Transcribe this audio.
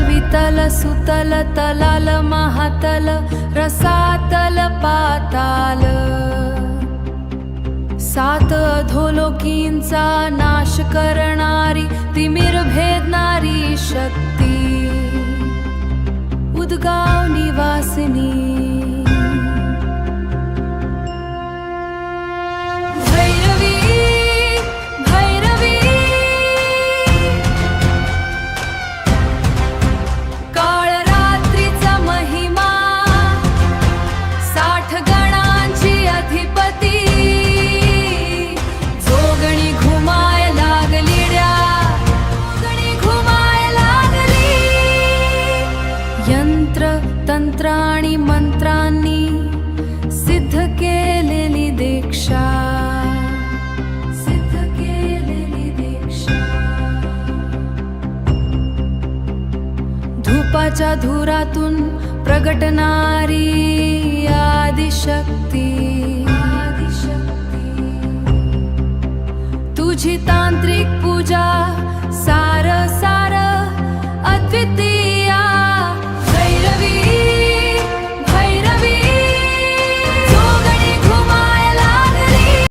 वितल सुतल तलाल महातल रसातल पाताल, सात अधोलोकींचा नाश करणारी तिमिर भेदणारी शक्ती, उदगाव निवासिनी तंत्राणी मंत्रांनी सिद्ध केलेली दीक्षा, सिद्ध केलेली दीक्षा, धूपाच्या धुरातून प्रगटणारी आदिशक्ती, आदिशक्ती, तुझी तांत्रिक पूजा